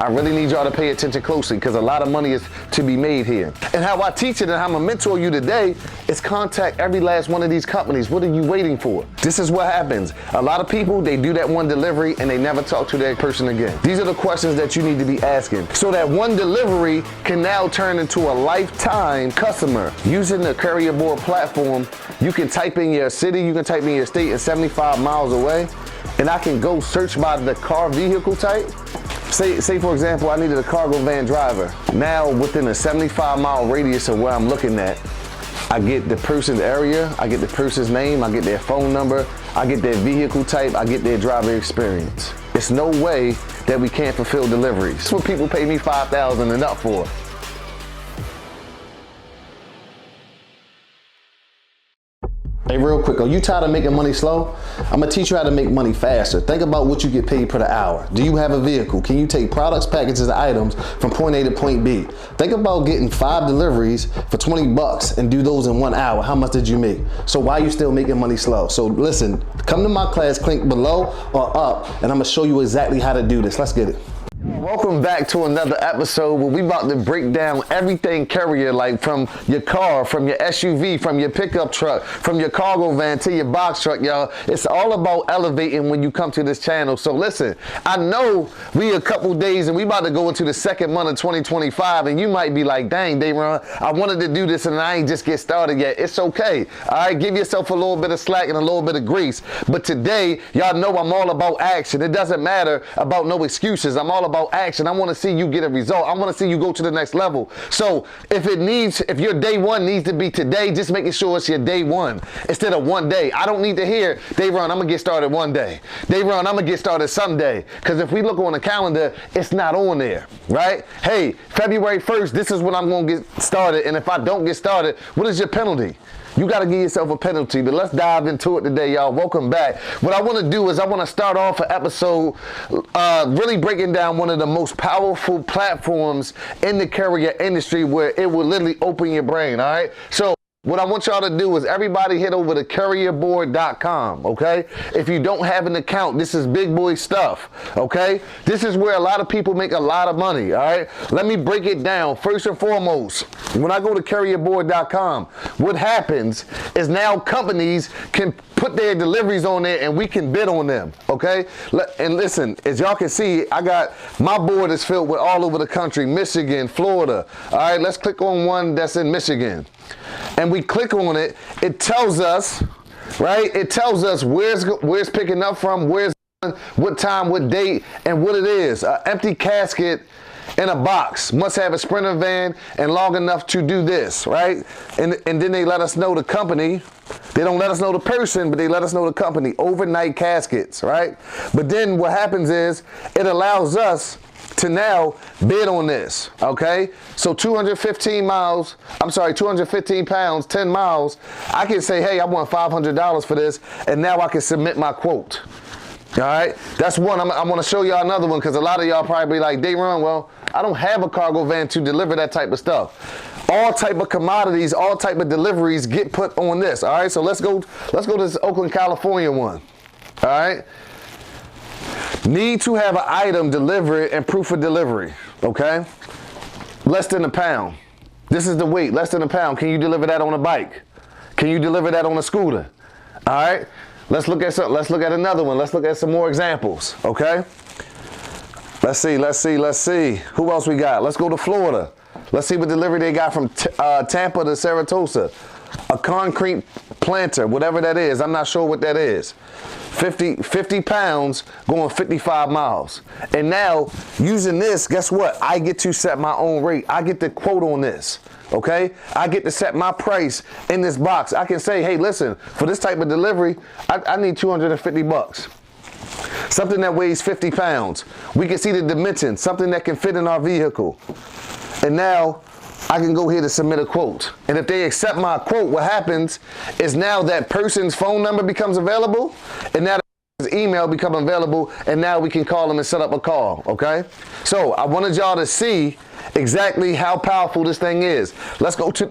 I really need y'all to pay attention closely because a lot of money is to be made here. And how I teach it and how I'm gonna mentor you today is contact every last one of these companies. What are you waiting for? This is what happens. A lot of people, they do that one delivery and they never talk to that person again. These are the questions that you need to be asking so that one delivery can now turn into a lifetime customer. Using the CourierBoard platform, you can type in your city, you can type in your state and 75 miles away, and I can go search by the car vehicle type. Say for example, I needed a cargo van driver. Now within a 75-mile radius of where I'm looking at, I get the person's area, I get the person's name, I get their phone number, I get their vehicle type, I get their driver experience. It's no way that we can't fulfill deliveries. That's what people pay me $5,000 and up for. Hey, real quick, are you tired of making money slow? I'm gonna teach you how to make money faster. Think about what you get paid per the hour. Do you have a vehicle? Can you take products, packages, and items from point A to point B? Think about getting 5 deliveries for 20 bucks and do those in 1 hour. How much did you make? So why are you still making money slow? So listen, come to my class, click below or up, and I'm gonna show you exactly how to do this. Let's get it. Welcome back to another episode where we about to break down everything Courier, like from your car, from your SUV, from your pickup truck, from your cargo van to your box truck, y'all. It's all about elevating when you come to this channel. So listen, I know we a couple days and we about to go into the second month of 2025 and you might be like, dang, Daeron, I wanted to do this and I ain't just get started yet. It's okay. All right, give yourself a little bit of slack and a little bit of grease. But today, y'all know I'm all about action. It doesn't matter about no excuses. I'm all about action. I want to see you get a result. I want to see you go to the next level. So if your day one needs to be today, just making sure it's your day one instead of one day. I don't need to hear, Daeron, I'm gonna get started one day. Daeron, I'm gonna get started someday. Because if we look on the calendar, it's not on there, right? Hey, February 1st, this is when I'm gonna get started. And if I don't get started, what is your penalty? You got to give yourself a penalty, but let's dive into it today, y'all. Welcome back. What I want to do is I want to start off an episode really breaking down one of the most powerful platforms in the courier industry where it will literally open your brain, all right? So what I want y'all to do is everybody hit over to CourierBoard.com, okay? If you don't have an account, this is big boy stuff, okay? This is where a lot of people make a lot of money, all right? Let me break it down. First and foremost, when I go to CourierBoard.com, what happens is now companies can put their deliveries on there and we can bid on them, okay? And listen, as y'all can see, my board is filled with all over the country, Michigan, Florida. All right, let's click on one that's in Michigan. And we click on it, it tells us, right? It tells us where's picking up from, what time, what date, and what it is. An empty casket in a box, must have a Sprinter van and long enough to do this, right? And then they let us know the company. They don't let us know the person, but they let us know the company. Overnight caskets, right? But then what happens is it allows us to now bid on this, okay? So 215 pounds, 10 miles, I can say, hey, I want $500 for this, and now I can submit my quote. All right, that's one. I'm going to show y'all another one because a lot of y'all probably be like, Daeron, well, I don't have a cargo van to deliver that type of stuff. All type of commodities, all type of deliveries get put on this. All right, so let's go to this Oakland, California one. All right. Need to have an item delivered and proof of delivery, okay? Less than a pound. This is the weight, less than a pound. Can you deliver that on a bike? Can you deliver that on a scooter? All right, let's look at another one. Let's look at some more examples, okay? Let's see. Who else we got? Let's go to Florida. Let's see what delivery they got from Tampa to Saratoga. A concrete planter, whatever that is. I'm not sure what that is. 50 pounds going 55 miles. And now using this, guess what? I get to set my own rate. I get to quote on this, okay? I get to set my price in this box. I can say, hey, listen, for this type of delivery, I need 250 bucks. Something that weighs 50 pounds. We can see the dimensions, something that can fit in our vehicle. And now I can go here to submit a quote. And if they accept my quote, what happens is now that person's phone number becomes available, and now his email becomes available, and now we can call them and set up a call, okay? So I wanted y'all to see exactly how powerful this thing is. Let's go to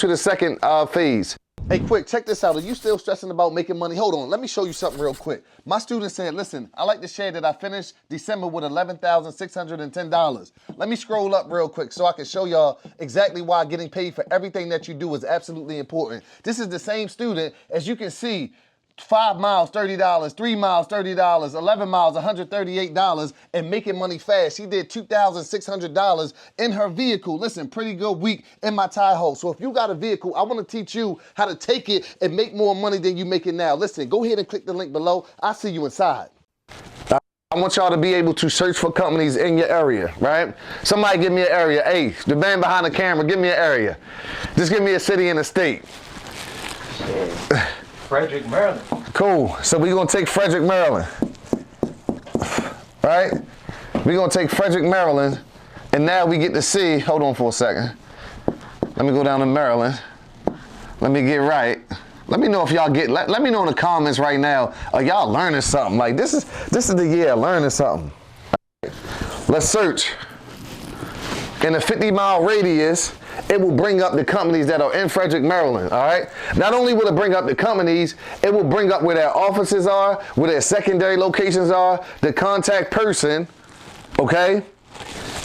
the second phase. Hey, quick, check this out. Are you still stressing about making money? Hold on, let me show you something real quick. My student said, listen, I like to share that I finished December with $11,610. Let me scroll up real quick so I can show y'all exactly why getting paid for everything that you do is absolutely important. This is the same student, as you can see, 5 miles, $30, 3 miles, $30, 11 miles, $138, and making money fast. She did $2,600 in her vehicle. Listen, pretty good week in my tie hole. So if you got a vehicle, I want to teach you how to take it and make more money than you making now. Listen, go ahead and click the link below. I'll see you inside. I want y'all to be able to search for companies in your area, right? Somebody give me an area. Hey, the man behind the camera, give me an area. Just give me a city and a state. Frederick, Maryland. Cool. So we're going to take Frederick, Maryland. Right? We're going to take Frederick, Maryland. And now we get to see, hold on for a second. Let me go down to Maryland. Let me get right. Let me know if y'all get, let me know in the comments right now, are y'all learning something? Like this is the year learning something. Right. Let's search. In a 50-mile radius, it will bring up the companies that are in Frederick, Maryland, all right? Not only will it bring up the companies, it will bring up where their offices are, where their secondary locations are, the contact person, okay?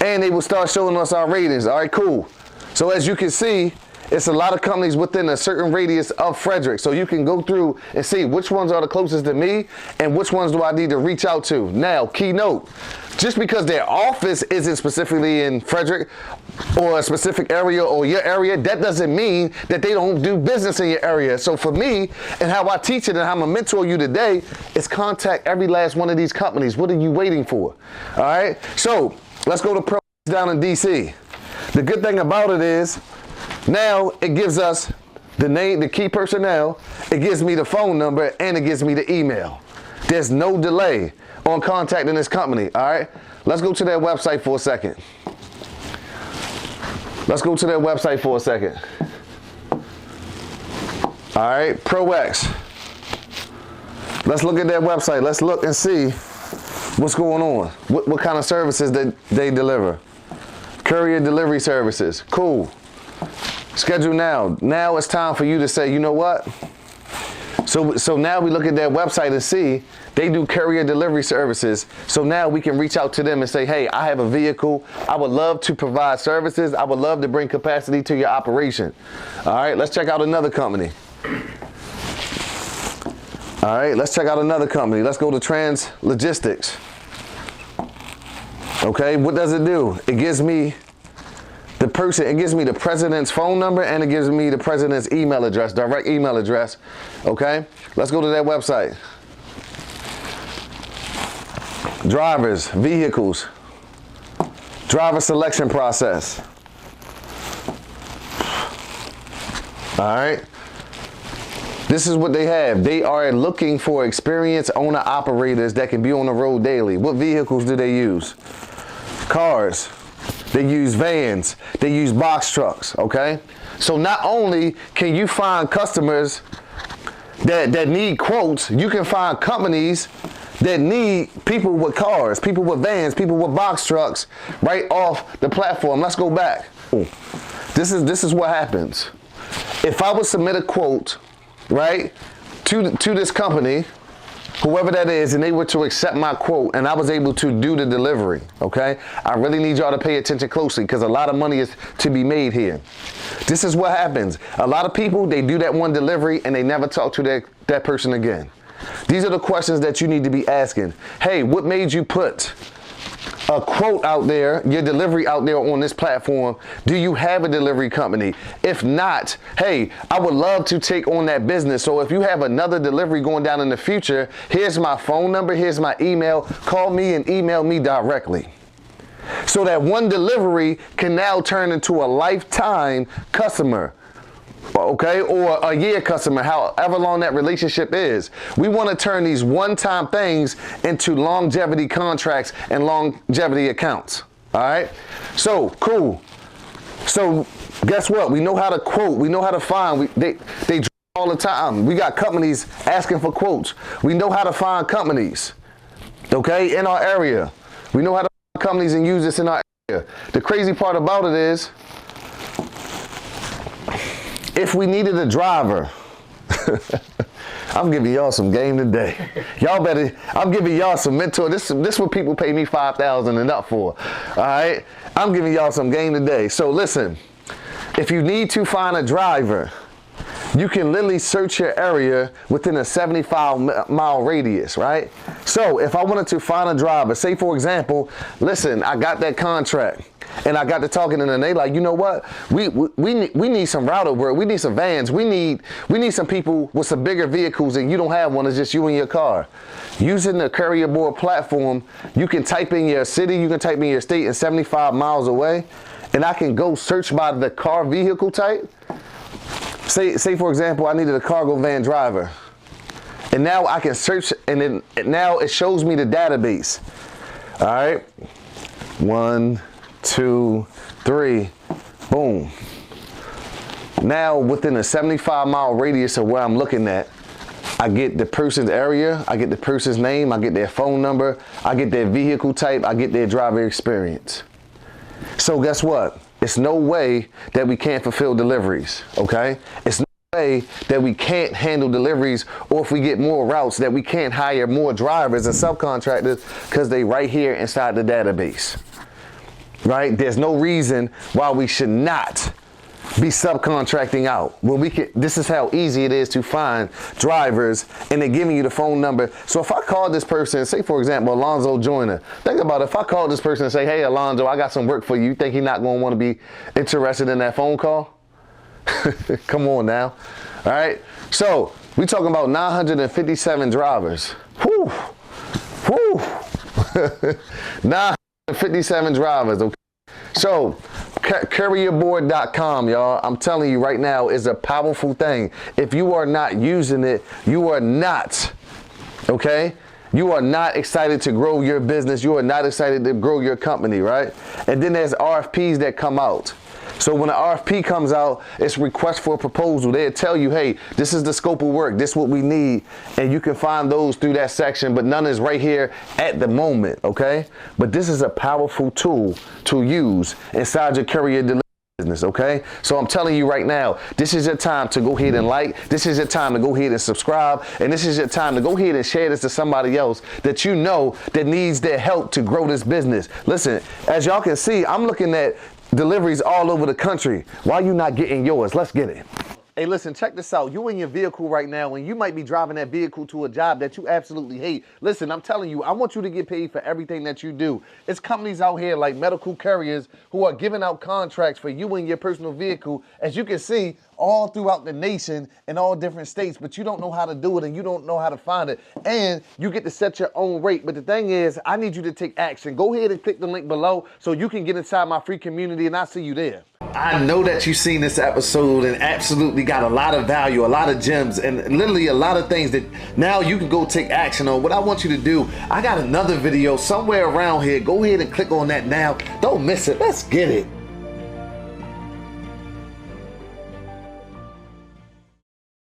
And they will start showing us our ratings, all right, cool. So as you can see, it's a lot of companies within a certain radius of Frederick. So you can go through and see which ones are the closest to me and which ones do I need to reach out to. Now, keynote, just because their office isn't specifically in Frederick or a specific area or your area, that doesn't mean that they don't do business in your area. So for me and how I teach it and how I'm gonna mentor you today is contact every last one of these companies. What are you waiting for? All right, so let's go to Pro down in DC. The good thing about it is, now it gives us the name, the key personnel, it gives me the phone number, and it gives me the email. There's no delay on contacting this company, all right? Let's go to their website for a second. Let's go to their website for a second. All right, ProX. Let's look at their website. Let's look and see what's going on. What kind of services they deliver. Courier delivery services, cool. Schedule now. Now it's time for you to say, you know what? So now we look at their website and see they do courier delivery services. So now we can reach out to them and say, hey, I have a vehicle. I would love to provide services. I would love to bring capacity to your operation. All right, let's check out another company. All right, let's check out another company. Let's go to Trans Logistics. Okay, what does it do? It gives me the person, it gives me the president's phone number and it gives me the president's email address, direct email address. Okay, let's go to their website. Drivers, vehicles, driver selection process. All right, this is what they have. They are looking for experienced owner operators that can be on the road daily. What vehicles do they use? Cars. They use vans, they use box trucks, okay? So not only can you find customers that need quotes, you can find companies that need people with cars, people with vans, people with box trucks right off the platform. Let's go back. This is what happens. If I would submit a quote, right, to this company, whoever that is, and they were to accept my quote and I was able to do the delivery, okay? I really need y'all to pay attention closely because a lot of money is to be made here. This is what happens. A lot of people, they do that one delivery and they never talk to that person again. These are the questions that you need to be asking. Hey, what made you put a quote out there, your delivery out there on this platform? Do you have a delivery company? If not, hey, I would love to take on that business. So if you have another delivery going down in the future, here's my phone number, here's my email, call me and email me directly. So that one delivery can now turn into a lifetime customer. Okay, or a year customer, however long that relationship is. We want to turn these one-time things into longevity contracts and longevity accounts. All right, so cool. So guess what? We know how to quote. We know how to find. They all the time. We got companies asking for quotes. We know how to find companies. Okay, in our area. We know how to find companies and use this in our area. The crazy part about it is, if we needed a driver, I'm giving y'all some game today. Y'all better, I'm giving y'all some mentor. This is what people pay me $5,000 and up for. All right? I'm giving y'all some game today. So listen, if you need to find a driver, you can literally search your area within a 75-mile radius, right? So if I wanted to find a driver, say for example, listen, I got that contract and I got to talking to them, and they like, you know what? We need some router work. We need some vans. We need some people with some bigger vehicles, and you don't have one. It's just you and your car. Using the CourierBoard platform, you can type in your city, you can type in your state, and 75 miles away, and I can go search by the car vehicle type. Say for example, I needed a cargo van driver, and now I can search, and then now it shows me the database. All right, 1, 2, 3, boom. Now within a 75-mile radius of where I'm looking at, I get the person's area, I get the person's name, I get their phone number, I get their vehicle type, I get their driver experience. So guess what? It's no way that we can't fulfill deliveries, okay? It's no way that we can't handle deliveries, or if we get more routes, that we can't hire more drivers and subcontractors because they right here inside the database, right? There's no reason why we should not be subcontracting out when we can. This is how easy it is to find drivers, and they're giving you the phone number. So if I call this person, say for example Alonzo Joyner, think about it. If I call this person and say, hey Alonzo, I got some work for you, you think he's not going to want to be interested in that phone call? Come on now. All right, so we talking about 957 drivers. Whew. Whew. 957 drivers, okay? So CourierBoard.com, y'all, I'm telling you right now, is a powerful thing. If you are not using it, you are not, okay? You are not excited to grow your business. You are not excited to grow your company, right? And then there's RFPs that come out. So when an RFP comes out, it's request for a proposal. They'll tell you, hey, this is the scope of work. This is what we need. And you can find those through that section, but none is right here at the moment, okay? But this is a powerful tool to use inside your courier delivery business, okay? So I'm telling you right now, this is your time to go ahead and like. This is your time to go ahead and subscribe. And this is your time to go ahead and share this to somebody else that you know that needs their help to grow this business. Listen, as y'all can see, I'm looking at deliveries all over the country. Why you not getting yours? Let's get it. Hey, listen, check this out. You in your vehicle right now, and you might be driving that vehicle to a job that you absolutely hate. Listen, I'm telling you, I want you to get paid for everything that you do. It's companies out here like medical carriers who are giving out contracts for you and your personal vehicle, as you can see, all throughout the nation in all different states, but you don't know how to do it and you don't know how to find it. And you get to set your own rate. But the thing is, I need you to take action. Go ahead and click the link below so you can get inside my free community, and I'll see you there. I know that you've seen this episode and absolutely got a lot of value, a lot of gems, and literally a lot of things that now you can go take action on. What I want you to do, I got another video somewhere around here. Go ahead and click on that now. Don't miss it. Let's get it.